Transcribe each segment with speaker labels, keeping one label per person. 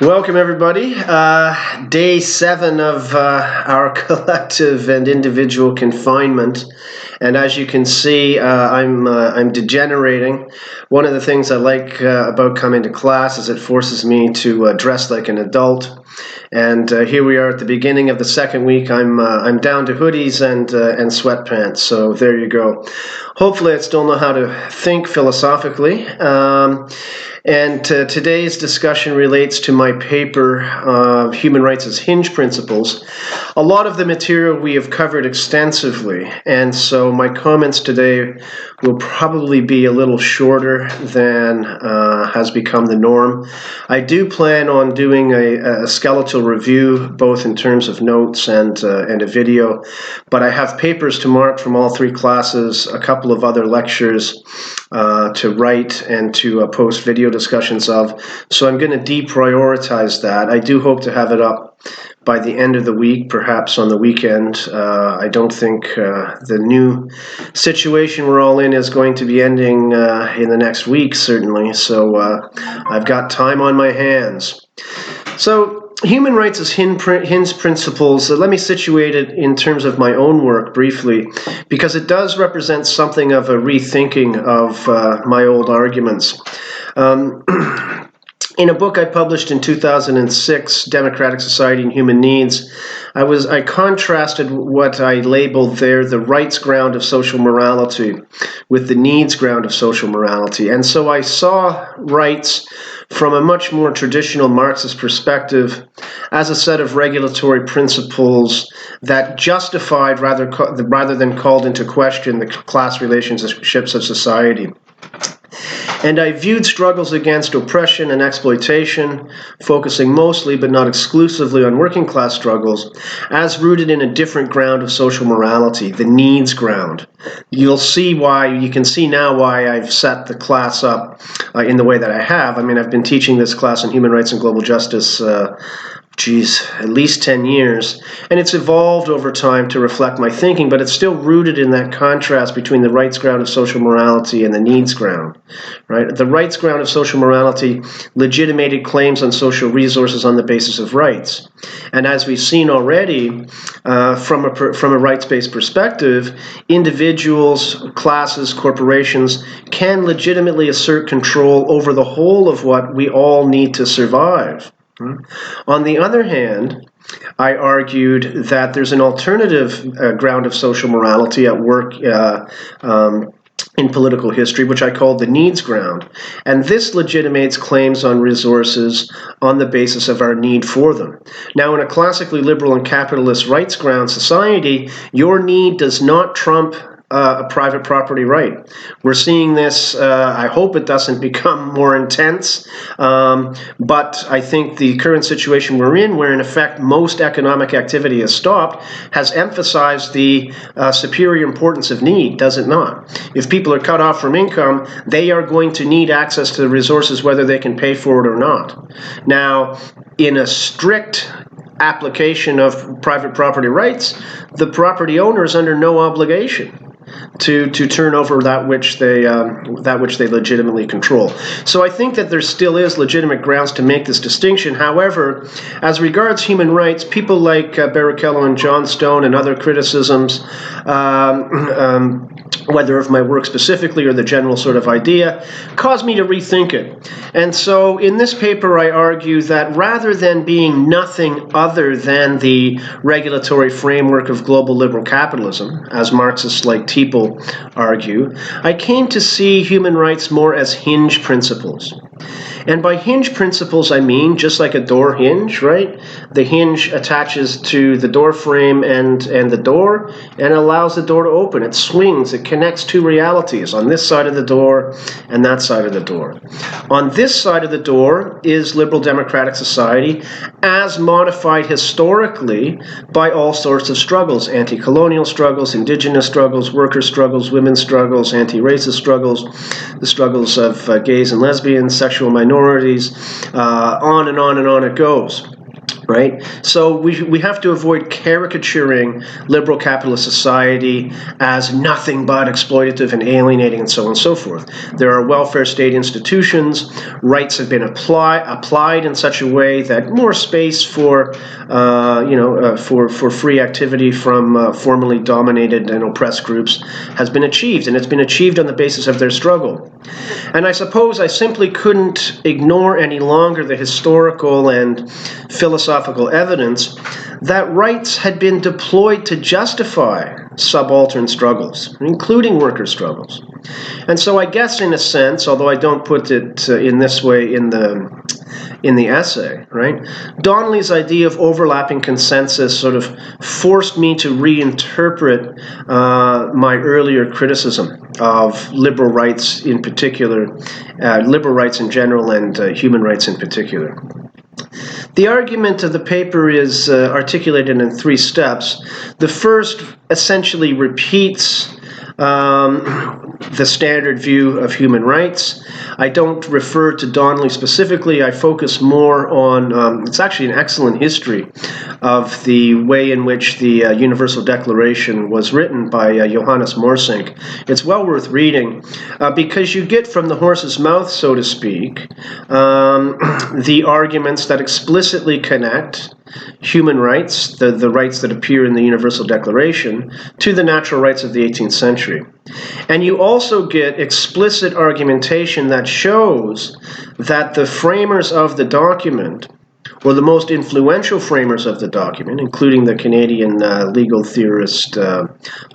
Speaker 1: Welcome, everybody. Day 7 of our collective and individual confinement. And as you can see, I'm degenerating. One of the things I like about coming to class is it forces me to dress like an adult. And here we are at the beginning of the second week. I'm down to hoodies and sweatpants. So there you go. Hopefully, I still know how to think philosophically. And today's discussion relates to my paper, Human Rights as Hinge Principles. A lot of the material we have covered extensively, and so my comments today will probably be a little shorter than has become the norm. I do plan on doing a skeletal review, both in terms of notes and a video, but I have papers to mark from all 3 classes, a couple of other lectures to write and to post video discussions of, so I'm going to deprioritize that. I do hope to have it up by the end of the week, perhaps on the weekend. I don't think the new situation we're all in is going to be ending in the next week, certainly, so I've got time on my hands. So, Human Rights as Hinge Principles, let me situate it in terms of my own work briefly, because it does represent something of a rethinking of my old arguments. In a book I published in 2006, Democratic Society and Human Needs, I contrasted what I labeled there the rights ground of social morality with the needs ground of social morality. And so I saw rights from a much more traditional Marxist perspective as a set of regulatory principles that justified rather than called into question the class relationships of society. And I viewed struggles against oppression and exploitation, focusing mostly but not exclusively on working class struggles, as rooted in a different ground of social morality, the needs ground. You can see now why I've set the class up in the way that I have. I mean, I've been teaching this class on human rights and global justice at least 10 years, and it's evolved over time to reflect my thinking, but it's still rooted in that contrast between the rights ground of social morality and the needs ground, right? The rights ground of social morality legitimated claims on social resources on the basis of rights. And as we've seen already, from a rights-based perspective, individuals, classes, corporations can legitimately assert control over the whole of what we all need to survive. On the other hand, I argued that there's an alternative ground of social morality at work in political history, which I called the needs ground. And this legitimates claims on resources on the basis of our need for them. Now, in a classically liberal and capitalist rights ground society, your need does not trump a private property right. We're seeing this, I hope it doesn't become more intense, but I think the current situation we're in, where in effect most economic activity has stopped, has emphasized the superior importance of need, does it not? If people are cut off from income, they are going to need access to the resources whether they can pay for it or not. Now, in a strict application of private property rights, the property owner is under no obligation to turn over that which they legitimately control. So I think that there still is legitimate grounds to make this distinction. However, as regards human rights, people like Barrichello and Johnstone and other criticisms, whether of my work specifically or the general sort of idea, caused me to rethink it. And so in this paper I argue that rather than being nothing other than the regulatory framework of global liberal capitalism, as Marxists like Teeple argue, I came to see human rights more as hinge principles. And by hinge principles, I mean just like a door hinge, right? The hinge attaches to the door frame and the door and allows the door to open. It swings, it connects two realities on this side of the door and that side of the door. On this side of the door is liberal democratic society as modified historically by all sorts of struggles, anti-colonial struggles, indigenous struggles, worker struggles, women's struggles, anti-racist struggles, the struggles of gays and lesbians, sexual minorities, on and on and on it goes. right? So we have to avoid caricaturing liberal capitalist society as nothing but exploitative and alienating and so on and so forth. There are welfare state institutions. Rights have been applied in such a way that more space for for free activity from formerly dominated and oppressed groups has been achieved, and it's been achieved on the basis of their struggle. And I suppose I simply couldn't ignore any longer the historical and philosophical evidence that rights had been deployed to justify subaltern struggles, including worker struggles. And so I guess in a sense, although I don't put it in this way in the essay, right? Donnelly's idea of overlapping consensus sort of forced me to reinterpret my earlier criticism of liberal rights in particular, liberal rights in general and human rights in particular. The argument of the paper is articulated in 3 steps. The first essentially repeats the standard view of human rights. I don't refer to Donnelly specifically. I focus more on, it's actually an excellent history of the way in which the Universal Declaration was written by Johannes Morsink. It's well worth reading because you get from the horse's mouth, so to speak, the arguments that explicitly connect human rights, the rights that appear in the Universal Declaration, to the natural rights of the 18th century. And you also get explicit argumentation that shows that the framers of the document, or the most influential framers of the document, including the Canadian legal theorist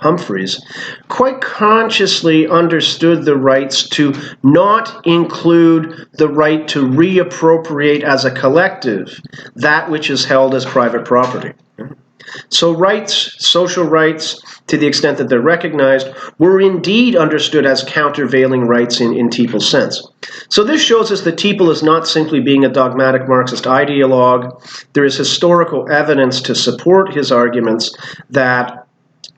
Speaker 1: Humphreys, quite consciously understood the rights to not include the right to reappropriate as a collective that which is held as private property. So rights, social rights, to the extent that they're recognized, were indeed understood as countervailing rights in Tepel's sense. So this shows us that Tepel is not simply being a dogmatic Marxist ideologue. There is historical evidence to support his arguments that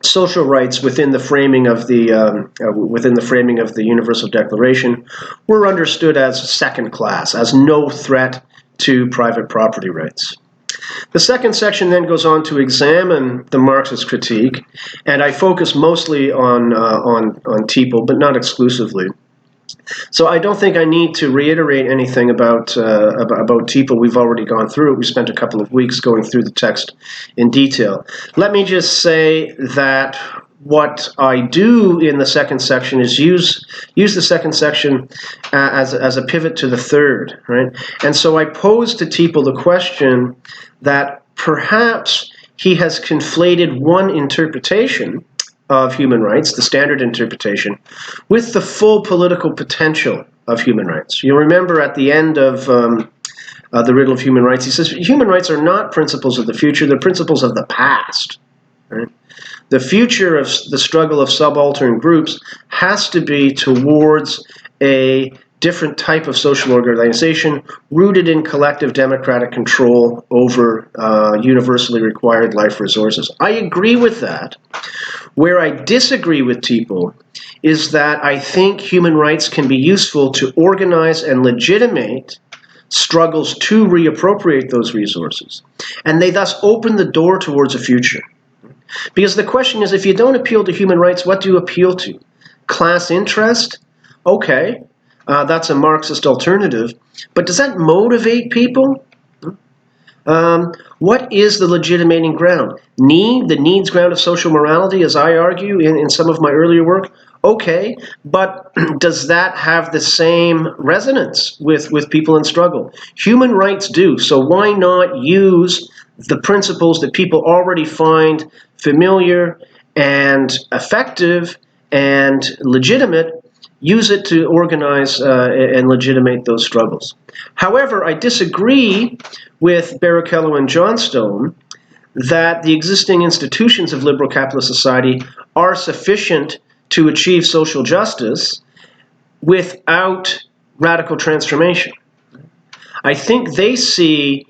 Speaker 1: social rights within the framing of the Universal Declaration were understood as second class, as no threat to private property rights. The second section then goes on to examine the Marxist critique, and I focus mostly on Tepel, but not exclusively. So I don't think I need to reiterate anything about Tepel. We've already gone through it. We spent a couple of weeks going through the text in detail. Let me just say that what I do in the second section is use the second section as a pivot to the third, right? And so I pose to Tepel the question that perhaps he has conflated one interpretation of human rights, the standard interpretation, with the full political potential of human rights. You'll remember at the end of The Riddle of Human Rights, he says, human rights are not principles of the future, they're principles of the past. Right? The future of the struggle of subaltern groups has to be towards a different type of social organization rooted in collective democratic control over universally required life resources. I agree with that. Where I disagree with Tepel is that I think human rights can be useful to organize and legitimate struggles to reappropriate those resources. And they thus open the door towards a future. Because the question is, if you don't appeal to human rights, what do you appeal to? Class interest? Okay, that's a Marxist alternative. But does that motivate people? What is the legitimating ground? The needs ground of social morality, as I argue in some of my earlier work? Okay, but does that have the same resonance with people in struggle? Human rights do, so why not use the principles that people already find familiar and effective and legitimate, use it to organize and legitimate those struggles. However, I disagree with Barrichello and Johnstone that the existing institutions of liberal capitalist society are sufficient to achieve social justice without radical transformation. I think they see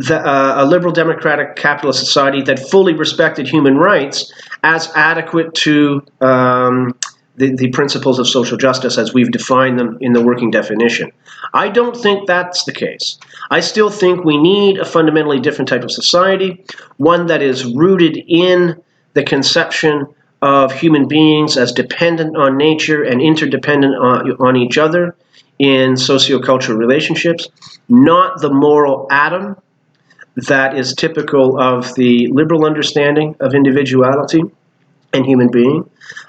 Speaker 1: a liberal democratic capitalist society that fully respected human rights as adequate to the principles of social justice as we've defined them in the working definition. I don't think that's the case. I still think we need a fundamentally different type of society, one that is rooted in the conception of human beings as dependent on nature and interdependent on each other in sociocultural relationships, not the moral atom that is typical of the liberal understanding of individuality and human being.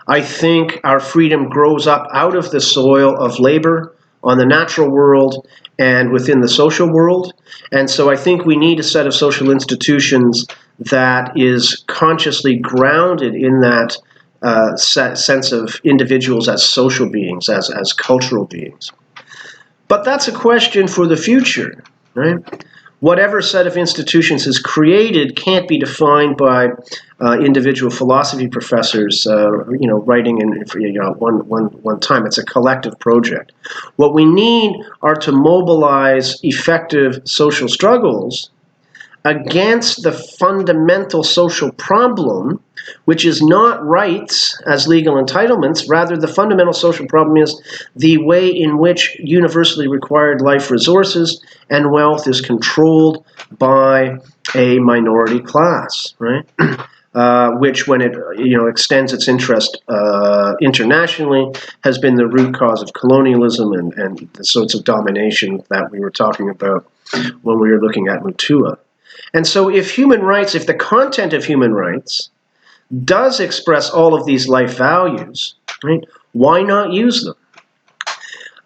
Speaker 1: I think our freedom grows up out of the soil of labor on the natural world and within the social world. And so I think we need a set of social institutions that is consciously grounded in that sense of individuals as social beings, as cultural beings. But that's a question for the future, right? Whatever set of institutions is created can't be defined by individual philosophy professors, writing in one time. It's a collective project. What we need are to mobilize effective social struggles against the fundamental social problem, which is not rights as legal entitlements. Rather, the fundamental social problem is the way in which universally required life resources and wealth is controlled by a minority class, right? Which, when it extends its interest internationally, has been the root cause of colonialism and the sorts of domination that we were talking about when we were looking at Mutua. And so if the content of human rights does express all of these life values, right, why not use them?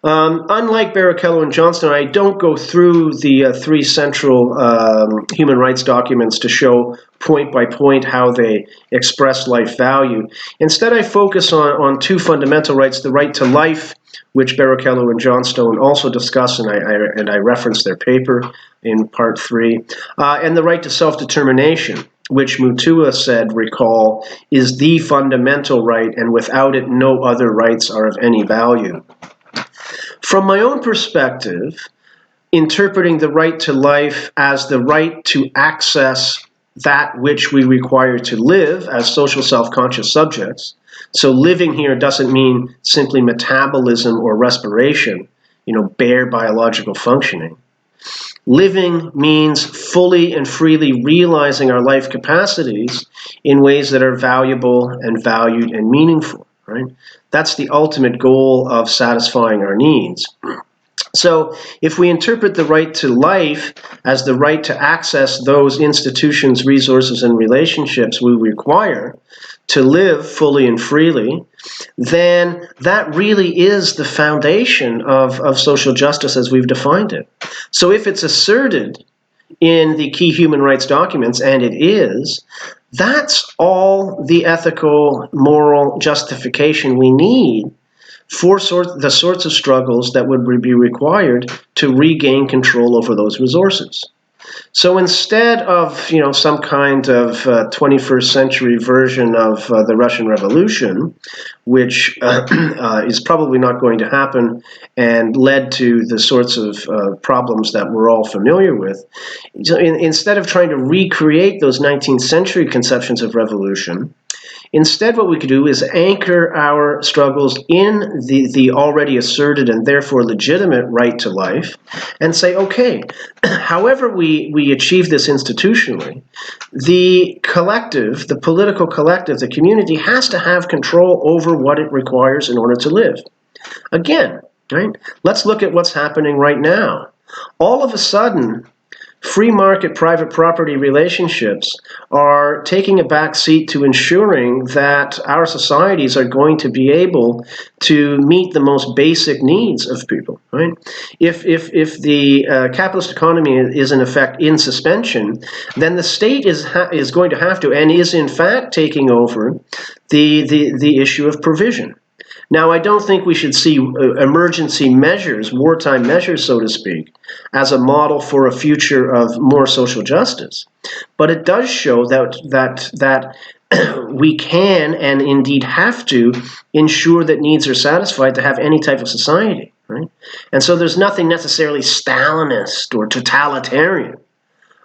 Speaker 1: Unlike Barrichello and Johnston, I don't go through the three central human rights documents to show point by point how they express life value. Instead, I focus on two fundamental rights: the right to life, which Barrichello and Johnstone also discuss, and I reference their paper in part 3, and the right to self-determination, which Mutua said, recall, is the fundamental right, and without it, no other rights are of any value. From my own perspective, interpreting the right to life as the right to access that which we require to live as social self-conscious subjects. So living here doesn't mean simply metabolism or respiration, bare biological functioning. Living means fully and freely realizing our life capacities in ways that are valuable and valued and meaningful, right? That's the ultimate goal of satisfying our needs. So if we interpret the right to life as the right to access those institutions, resources, and relationships we require to live fully and freely, then that really is the foundation of social justice as we've defined it. So if it's asserted in the key human rights documents, and it is, that's all the ethical, moral justification we need for the sorts of struggles that would be required to regain control over those resources. So instead of some kind of 21st century version of the Russian Revolution, which is probably not going to happen and led to the sorts of problems that we're all familiar with, instead of trying to recreate those 19th century conceptions of revolution, instead, what we could do is anchor our struggles in the already asserted and therefore legitimate right to life and say, okay, however we achieve this institutionally, the collective, the political collective, the community has to have control over what it requires in order to live. Again, right? Let's look at what's happening right now. All of a sudden, free market private property relationships are taking a back seat to ensuring that our societies are going to be able to meet the most basic needs of people, right? If the capitalist economy is in effect in suspension, then the state is going to have to, and is in fact taking over the issue of provision. Now, I don't think we should see emergency measures, wartime measures, so to speak, as a model for a future of more social justice. But it does show that we can and indeed have to ensure that needs are satisfied to have any type of society, right? And so there's nothing necessarily Stalinist or totalitarian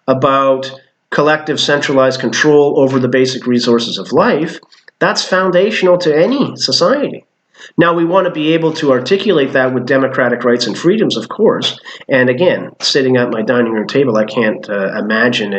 Speaker 1: about collective centralized control over the basic resources of life. That's foundational to any society. Now, we want to be able to articulate that with democratic rights and freedoms, of course. And again, sitting at my dining room table, I can't imagine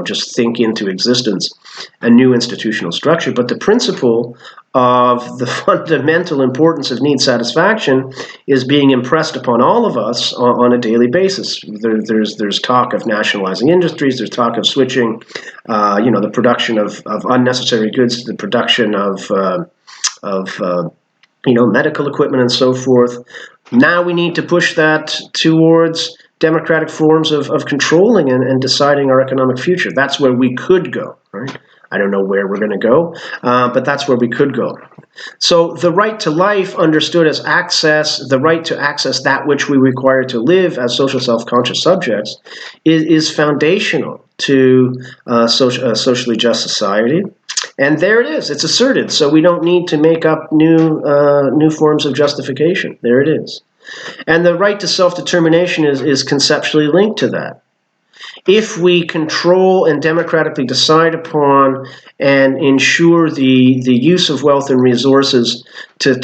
Speaker 1: just think into existence a new institutional structure. But the principle of the fundamental importance of need satisfaction is being impressed upon all of us on a daily basis. There's talk of nationalizing industries. There's talk of switching, the production of unnecessary goods to the production of medical equipment and so forth. Now we need to push that towards democratic forms of controlling and deciding our economic future. That's where we could go, right? I don't know where we're going to go, but that's where we could go. So the right to life, understood as access, the right to access that which we require to live as social self-conscious subjects, is foundational to a socially just society. And there it is. It's asserted. So we don't need to make up new forms of justification. There it is. And the right to self-determination is conceptually linked to that. If we control and democratically decide upon and ensure the use of wealth and resources to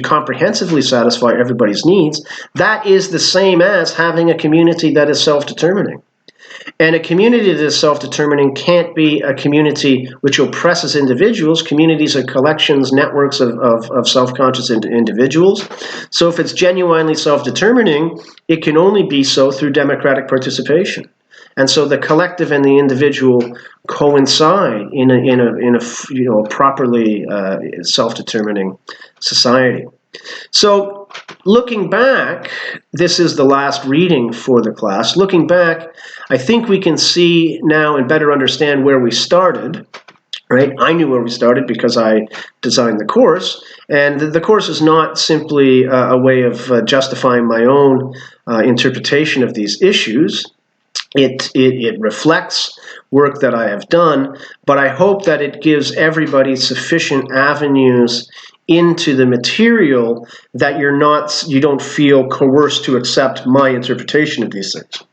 Speaker 1: comprehensively satisfy everybody's needs, that is the same as having a community that is self-determining. And a community that is self-determining can't be a community which oppresses individuals. Communities are collections, networks of self-conscious individuals. So if it's genuinely self-determining, it can only be so through democratic participation. And so the collective and the individual coincide in a properly self-determining society. So looking back, this is the last reading for the class. Looking back, I think we can see now and better understand where we started. Right? I knew where we started because I designed the course, and the course is not simply a way of justifying my own interpretation of these issues. It reflects work that I have done, but I hope that it gives everybody sufficient avenues into the material that you don't feel coerced to accept my interpretation of these things.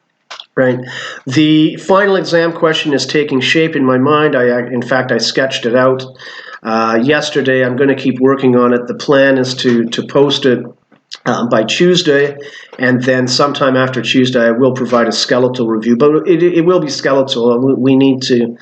Speaker 1: Right. The final exam question is taking shape in my mind. In fact, I sketched it out yesterday. I'm going to keep working on it. The plan is to post it by Tuesday, and then sometime after Tuesday I will provide a skeletal review, but it will be skeletal. We need to,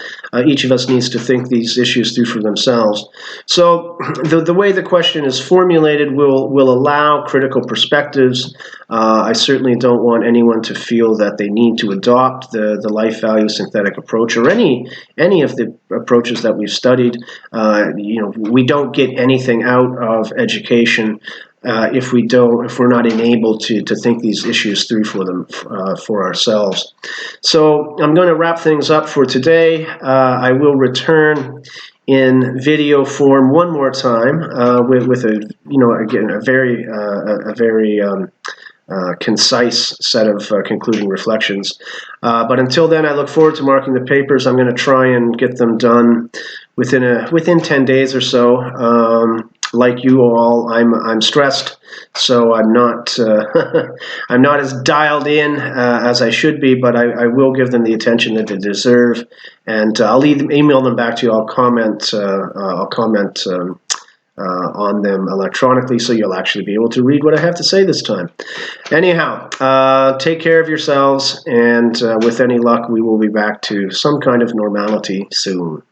Speaker 1: each of us needs to think these issues through for themselves. So the way the question is formulated will allow critical perspectives. I certainly don't want anyone to feel that they need to adopt the life value synthetic approach or any of the approaches that we've studied. We don't get anything out of education if we're not enabled to think these issues through for ourselves. So I'm going to wrap things up for today. I will return in video form one more time with a very concise set of concluding reflections. But until then, I look forward to marking the papers. I'm going to try and get them done within 10 days or so. Like you all, I'm stressed, so I'm not I'm not as dialed in as I should be. But I will give them the attention that they deserve, and I'll email them back to you. I'll comment on them electronically, so you'll actually be able to read what I have to say this time. Anyhow, take care of yourselves, and with any luck, we will be back to some kind of normality soon.